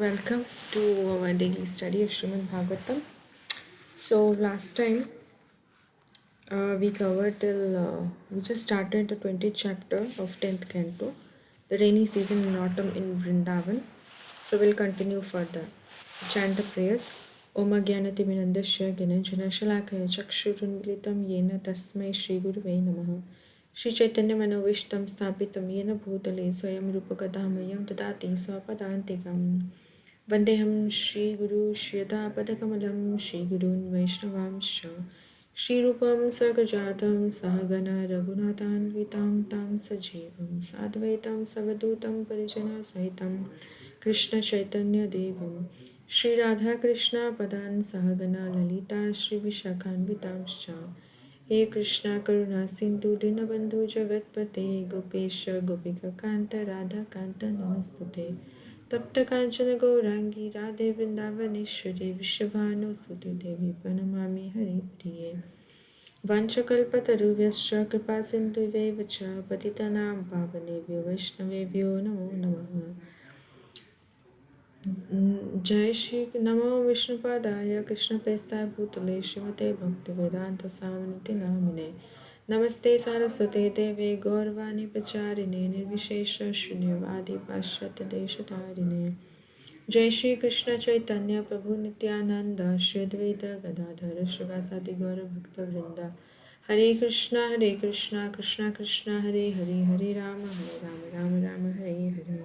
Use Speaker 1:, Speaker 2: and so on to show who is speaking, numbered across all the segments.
Speaker 1: Welcome to our daily study of Srimad Bhagavatam. So last time we covered we just started the 20th chapter of 10th canto, the rainy season in autumn in Vrindavan. So we'll continue further. Chant the prayers. Om Agyanati Minandasya Gyananjana Shalakaya Chakshurunmilitam Yena Tasmai Shri Gurave Namaha Shri Chaitanya Manovishtam Sthapitam Yena Bhutale Swayam Rupakadamayam Tadati Swapadantikam Vandeham Shri Guru Shyatapadakamalam Shri Gurun Vaishnavansh Shri Rupam Sagajatam Sahagana Raghunathan Tam Sajevam Sadvaitam Savadutam Parijana Sahitam Krishna Chaitanya Devam Shri Radha Krishna Padan Sahagana Lalita Shri Vishakhanvitamscha He Krishna Karuna Sindhu Dinabandhu Jagatpate Gopesha Gopika Kanta Radha Kanta Namastute Tapta Kanchana Gaurangi Radhe Vrindavaneshwari Vishabhanu Devi Pranamami Hari Priye Vanchakalpataruvyascha Kripa Sindhuve Vacha Patitanam Pavanebhyo Vaishnavebhyo Namo Namaha Jai Shri Namo Vishnupadaya Krishna Prestaya Bhutale Srimate Bhakti Vedanta Samaniti Namine Namaste Saraswate Deve Gaurvani Pracharine Nirvishesha Shunyavadi Pashyata Deshatarine Jai Shri Krishna Chaitanya Prabhu Nityananda Shri Advaita Gadadhara Shrivasati Gaura Bhakta Vrinda Hare Krishna Krishna Krishna Hare Hare Hare Rama Rama Rama Hare Hare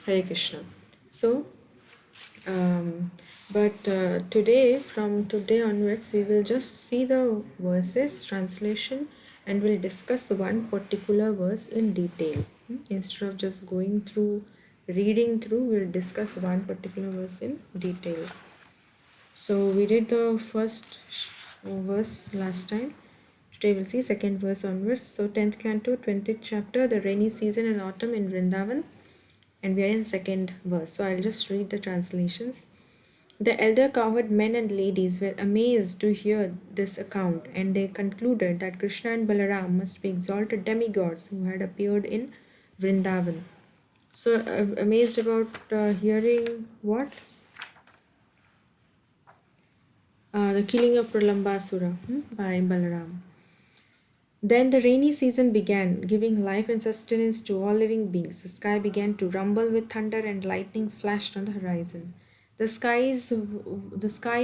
Speaker 1: Hare Krishna. So, today, from today onwards, we will just see the verses, translation, and we'll discuss one particular verse in detail. Instead of just going through, reading through, we'll discuss one particular verse in detail. So, we did the first verse last time. Today we'll see second verse onwards. So 10th canto, 20th chapter, the rainy season in autumn in Vrindavan. And we are in second verse. So I'll just read the translations. The elder cowherd men and ladies were amazed to hear this account, and they concluded that Krishna and Balaram must be exalted demigods who had appeared in Vrindavan. So amazed about hearing what? The killing of Pralambasura by Balaram. Then the rainy season began, giving life and sustenance to all living beings. The sky began to rumble with thunder and lightning flashed on the horizon. The sky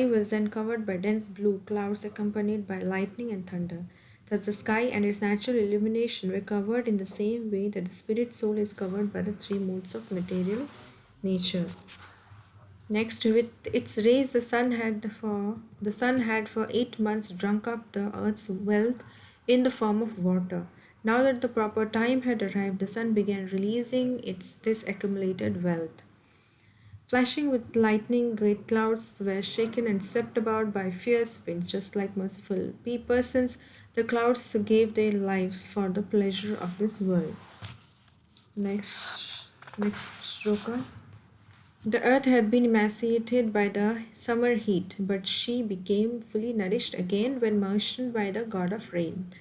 Speaker 1: was then covered by dense blue clouds accompanied by lightning and thunder. Thus the sky and its natural illumination were covered in the same way that the spirit soul is covered by the three modes of material nature. Next, with its rays, the sun had for 8 months drunk up the earth's wealth in the form of water. Now that the proper time had arrived, the sun began releasing this accumulated wealth. Flashing with lightning, great clouds were shaken and swept about by fierce winds, just like merciful persons. The clouds gave their lives for the pleasure of this world. Next shloka. The earth had been emaciated by the summer heat, but she became fully nourished again when moistened by the god of rain.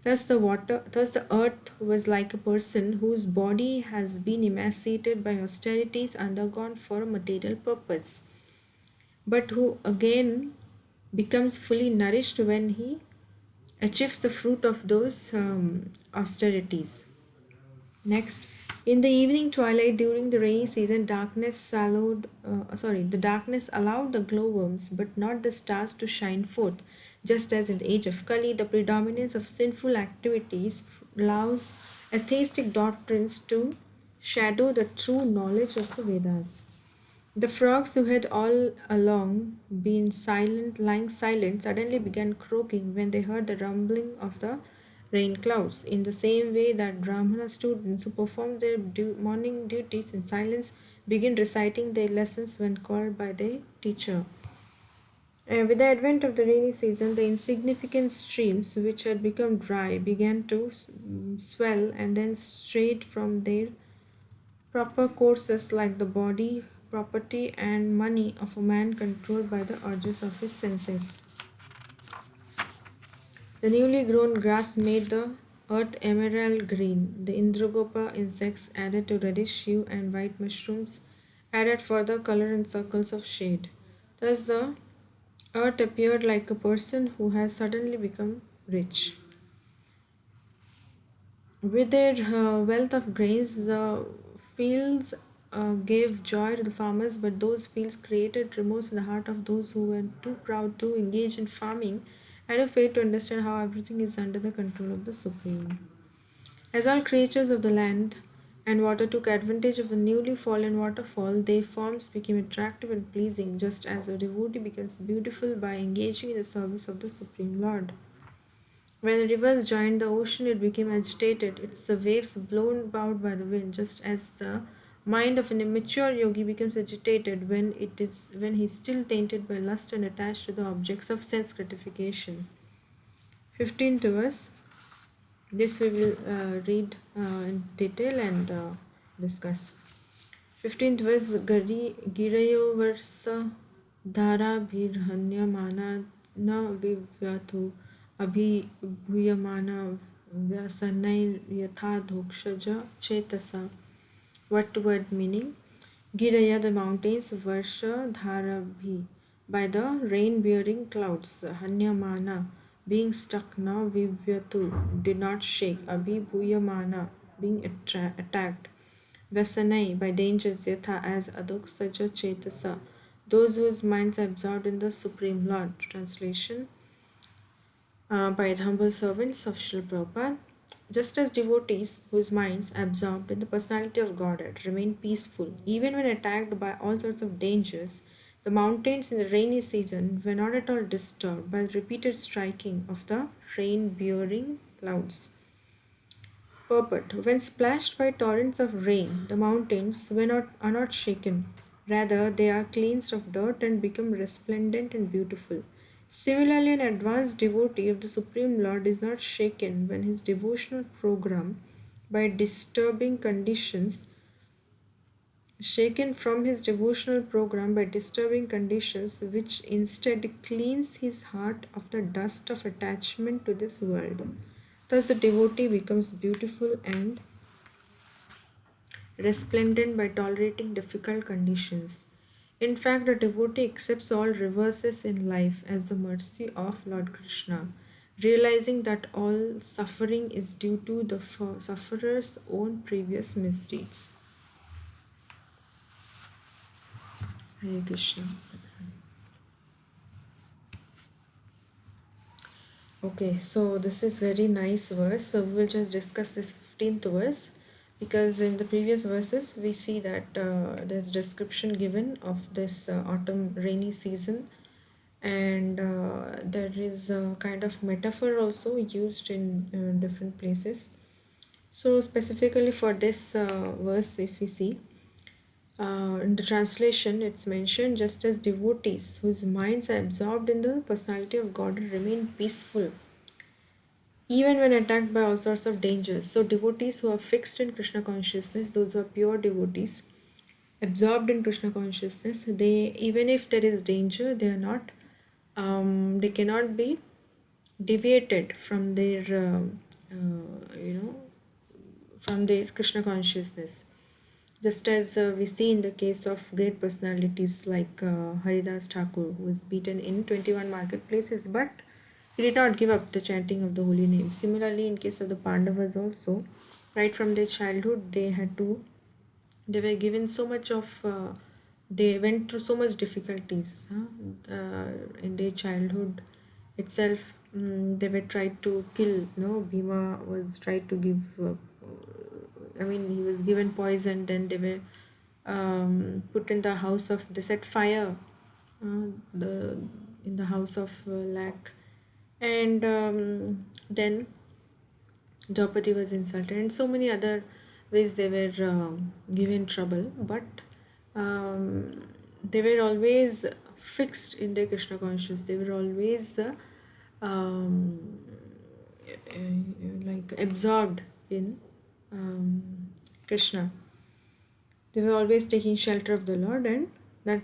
Speaker 1: Thus the earth was like a person whose body has been emaciated by austerities undergone for a material purpose, but who again becomes fully nourished when he achieves the fruit of those austerities. Next, in the evening twilight during the rainy season, the darkness allowed the glowworms, but not the stars, to shine forth. Just as in the age of Kali, the predominance of sinful activities allows atheistic doctrines to shadow the true knowledge of the Vedas. The frogs, who had all along been lying silent, suddenly began croaking when they heard the rumbling of the rain clouds. In the same way that Brahmana students who perform their morning duties in silence begin reciting their lessons when called by their teacher. With the advent of the rainy season, the insignificant streams which had become dry began to swell and then strayed from their proper courses, like the body, property, and money of a man controlled by the urges of his senses. The newly grown grass made the earth emerald green. The Indragopa insects added to reddish hue, and white mushrooms added further color and circles of shade. Thus, the earth appeared like a person who has suddenly become rich. With their wealth of grains, the fields gave joy to the farmers, but those fields created remorse in the heart of those who were too proud to engage in farming and who failed to understand how everything is under the control of the Supreme. As all creatures of the land and water took advantage of the newly fallen waterfall, their forms became attractive and pleasing, just as a devotee becomes beautiful by engaging in the service of the Supreme Lord. When the rivers joined the ocean, it became agitated, its waves blown about by the wind, just as the mind of an immature yogi becomes agitated when he is still tainted by lust and attached to the objects of sense gratification. 15th verse. This we will read in detail and discuss. 15th verse. Girayo versa dhara bhirhanyamana na vivyatu abhibhuyamana vyasanai yatha dhokshaja chetasa. What word meaning? Giraya, the mountains, Varsha Dharabhi, by the rain bearing clouds, Hanyamana, being struck now, Vivyatu, did not shake, Abhibhuyamana, being attacked, Vasanai, by dangers, Yatha, as Adoksaja Chetasa, those whose minds are absorbed in the Supreme Lord. Translation by the humble servants of Srila Prabhupada. Just as devotees whose minds are absorbed in the personality of Godhead remain peaceful even when attacked by all sorts of dangers, the mountains in the rainy season were not at all disturbed by the repeated striking of the rain bearing clouds. Purport. When splashed by torrents of rain, the mountains are not shaken. Rather, they are cleansed of dirt and become resplendent and beautiful. Similarly, an advanced devotee of the Supreme Lord is not shaken when his devotional program by disturbing conditions shaken from his devotional program by disturbing conditions which instead cleans his heart of the dust of attachment to this world. Thus, the devotee becomes beautiful and resplendent by tolerating difficult conditions. In fact, a devotee accepts all reverses in life as the mercy of Lord Krishna, realizing that all suffering is due to the sufferer's own previous misdeeds. Hare Krishna. Okay, so this is very nice verse. So we will just discuss this 15th verse because in the previous verses we see that there's description given of this autumn rainy season, and there is a kind of metaphor also used in different places. So specifically for this verse, if we see in the translation, it's mentioned just as devotees whose minds are absorbed in the personality of God remain peaceful even when attacked by all sorts of dangers. So, devotees who are fixed in Krishna consciousness, those who are pure devotees, absorbed in Krishna consciousness, they even if there is danger, they are not, they cannot be deviated from their, from their Krishna consciousness. Just as we see in the case of great personalities like Haridas Thakur, who was beaten in 21 marketplaces, but he did not give up the chanting of the holy name. Similarly, in case of the Pandavas also, right from their childhood, they were given so much of, they went through so much difficulties in their childhood itself. They were tried to kill. No, Bhima was tried to give. He was given poison. Then they were put in the house of. They set fire. The in the house of Lack, and then Draupadi was insulted, and so many other ways they were given trouble. But they were always fixed in their Krishna consciousness. They were always um, like absorbed in Krishna. They were always taking shelter of the Lord, and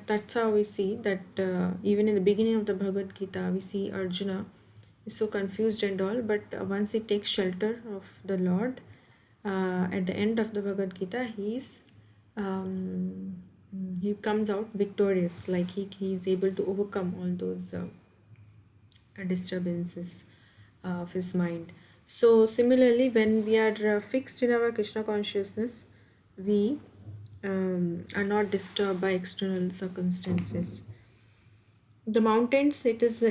Speaker 1: that's how we see that even in the beginning of the Bhagavad Gita, we see Arjuna is so confused and all, but once he takes shelter of the Lord, at the end of the Bhagavad Gita, um, he comes out victorious, like he is able to overcome all those disturbances of his mind. So similarly, when we are fixed in our Krishna consciousness, we are not disturbed by external circumstances. The mountains, it is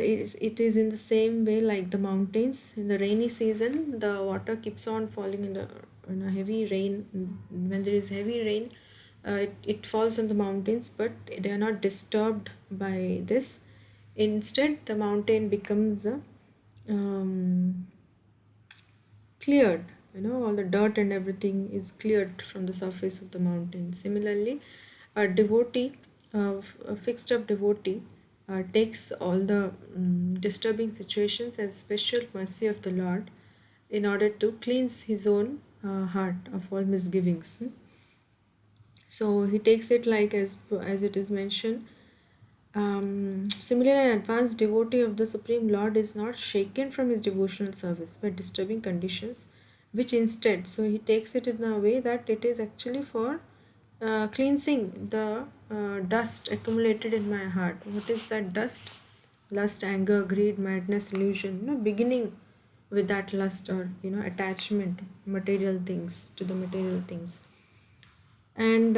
Speaker 1: in the same way like the mountains. In the rainy season, the water keeps on falling in a heavy rain. When there is heavy rain, it falls on the mountains, but they are not disturbed by this. Instead, the mountain becomes um, cleared. All the dirt and everything is cleared from the surface of the mountain. Similarly, a devotee, a fixed up devotee, takes all the disturbing situations as special mercy of the Lord in order to cleanse his own heart of all misgivings. So he takes it like as it is mentioned. Similarly, an advanced devotee of the Supreme Lord is not shaken from his devotional service by disturbing conditions, which instead, so he takes it in a way that it is actually for cleansing the dust accumulated in my heart. What is that dust? Lust, anger, greed, madness, illusion. Beginning with that lust or attachment, material things to the material things. And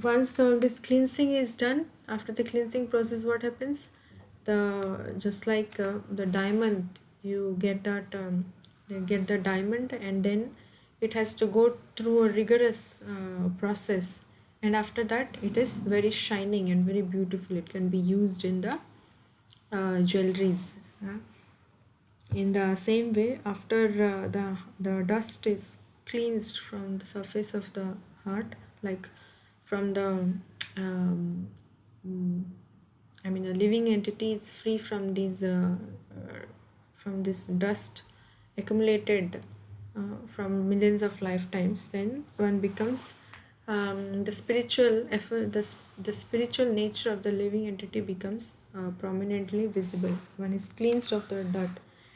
Speaker 1: once all this cleansing is done, after the cleansing process, what happens? The just like the diamond, you get that you get the diamond, and then it has to go through a rigorous process, and after that, it is very shining and very beautiful. It can be used in the jewelries. In the same way, after the dust is cleansed from the surface of the heart, like from the um, mm, I mean, a living entity is free from this dust accumulated from millions of lifetimes. Then one becomes the spiritual effort. The spiritual nature of the living entity becomes prominently visible. One is cleansed of the dirt,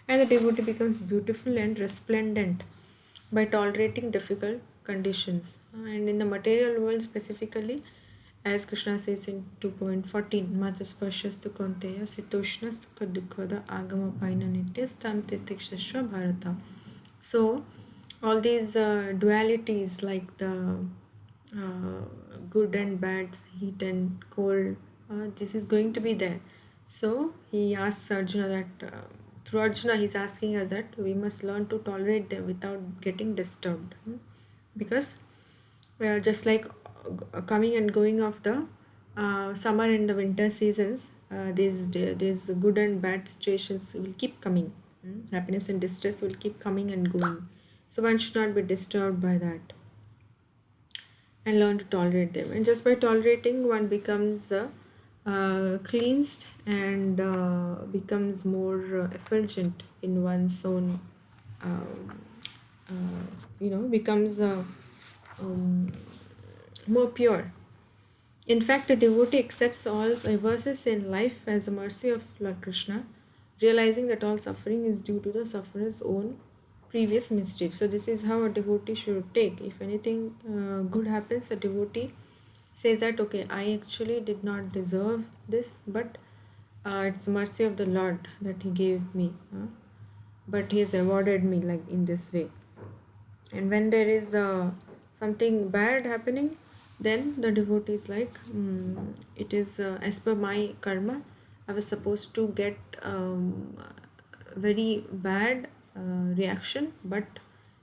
Speaker 1: and the devotee becomes beautiful and resplendent by tolerating difficult conditions. And in the material world specifically, as Krishna says in 2.14, Matasparshastu Konteya Sitoshna Sukha Dukkada Agama Paina Nityas Tam Titikshashwa Bharata. So, all these dualities like the uh, good and bad, heat and cold, this is going to be there. So, he asks Arjuna that through Arjuna, he's asking us that we must learn to tolerate them without getting disturbed. Because just like coming and going of the summer and the winter seasons, these good and bad situations will keep coming. Happiness and distress will keep coming and going. So one should not be disturbed by that and learn to tolerate them. And just by tolerating, one becomes cleansed and becomes more effulgent in one's own, um, becomes um, more pure. In fact, a devotee accepts all reverses in life as the mercy of Lord Krishna, realizing that all suffering is due to the sufferer's own previous mischief. So, this is how a devotee should take. If anything good happens, a devotee says that, okay, I actually did not deserve this, but it's the mercy of the Lord that He gave me. But He has awarded me like in this way. And when there is something bad happening, then the devotee is like, it is as per my karma, I was supposed to get very bad reaction, but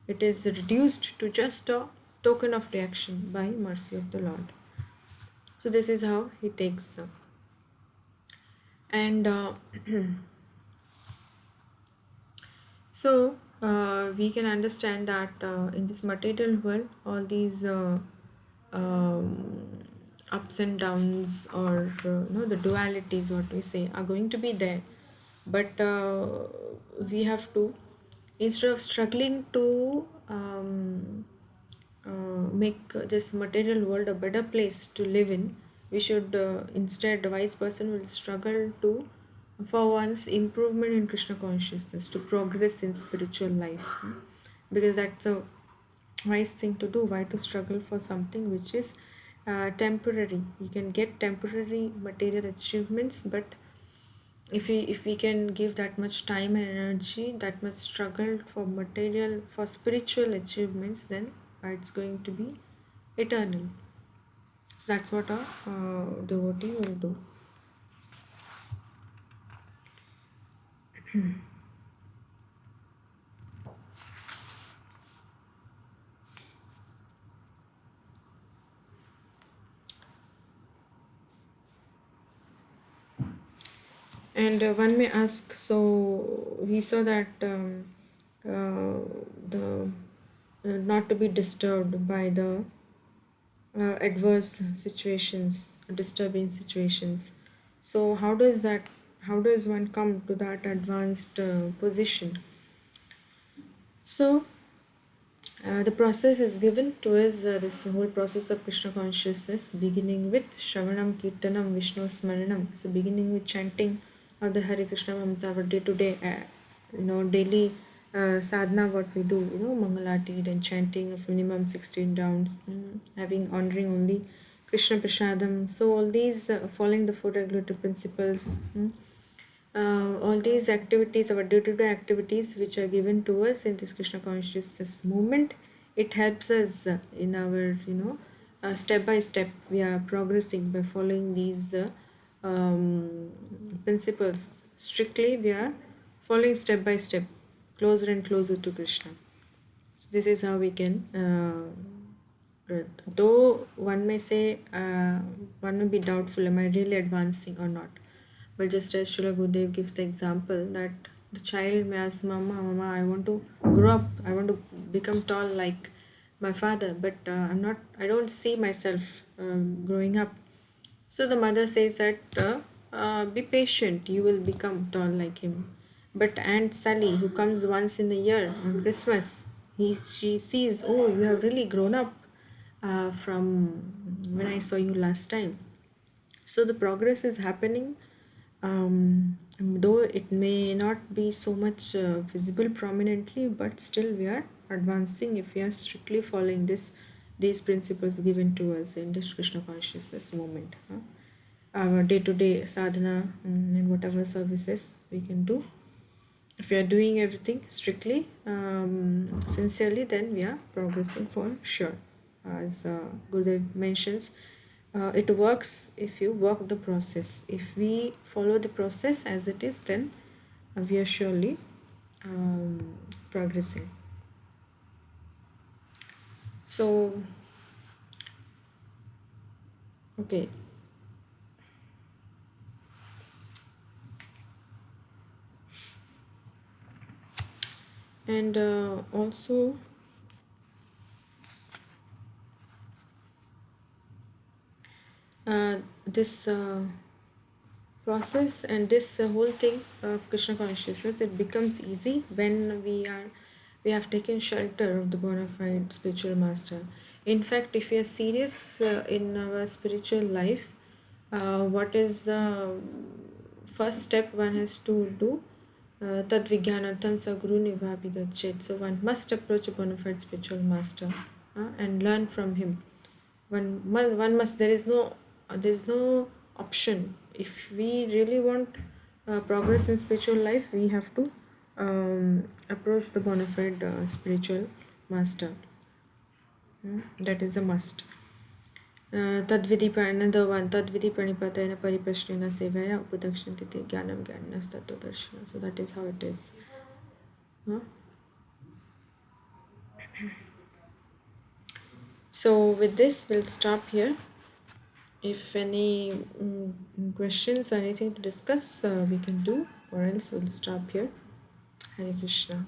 Speaker 1: it is reduced to just a token of reaction by mercy of the Lord. So this is how he takes and so we can understand that in this material world, all these um, ups and downs, or the dualities, what we say, are going to be there. But we have to, instead of struggling to make this material world a better place to live in, we should instead, the wise person will struggle to for one's improvement in Krishna consciousness, to progress in spiritual life. Because that's a wise thing to do. Why to struggle for something which is temporary? You can get temporary material achievements, but if we can give that much time and energy, that much struggle for material, for spiritual achievements, then it's going to be eternal. So that's what a devotee will do. And one may ask, so we saw that the not to be disturbed by the adverse situations, disturbing situations. So how does that? How does one come to that advanced position? So the process is given to us, this whole process of Krishna consciousness, beginning with Shravanam, Kirtanam, Vishnu Smaranam. So, beginning with chanting of the Hare Krishna Mamta, our day to day, daily sadhana, what we do, Mangalati, then chanting of minimum 16 rounds, having honoring only Krishna Prasadam. So, all these following the four regulative principles. All these activities, our day-to-day activities which are given to us in this Krishna consciousness movement, it helps us in our, step by step we are progressing by following these principles strictly. We are following step by step, closer and closer to Krishna. So this is how we can though one may say, one may be doubtful, am I really advancing or not? But just as Srila Gurudev gives the example that the child may ask, Mama, I want to grow up, I want to become tall like my father, but I don't see myself growing up. So the mother says that be patient, you will become tall like him. But Aunt Sally, who comes once in a year on Christmas, she sees, oh, you have really grown up from when I saw you last time. So the progress is happening, though it may not be so much visible prominently, but still we are advancing if we are strictly following these principles given to us in this Krishna consciousness movement. Our day-to-day sadhana, and whatever services we can do. If we are doing everything strictly, sincerely, then we are progressing for sure. As Gurudev mentions, it works if you work the process. If we follow the process as it is, then we are surely progressing. So, okay. And also, this process and this whole thing of Krishna consciousness, it becomes easy when we have taken shelter of the bona fide spiritual master. In fact, if we are serious in our spiritual life, what is the first step one has to do? Tad Vijnanatan Saguru Nivabhigachet. So one must approach a bona fide spiritual master and learn from him. One must, there is no option. If we really want progress in spiritual life, we have to approach the bona fide spiritual master. That is a must. Tadvidi another one, Tadvidi pranipatena pariprashnena sevaya upadakshantiti jnanam jnanas tattva darshana. So that is how it is. So with this, we'll stop here. If any questions or anything to discuss, we can do, or else we'll stop here. Hare Krishna.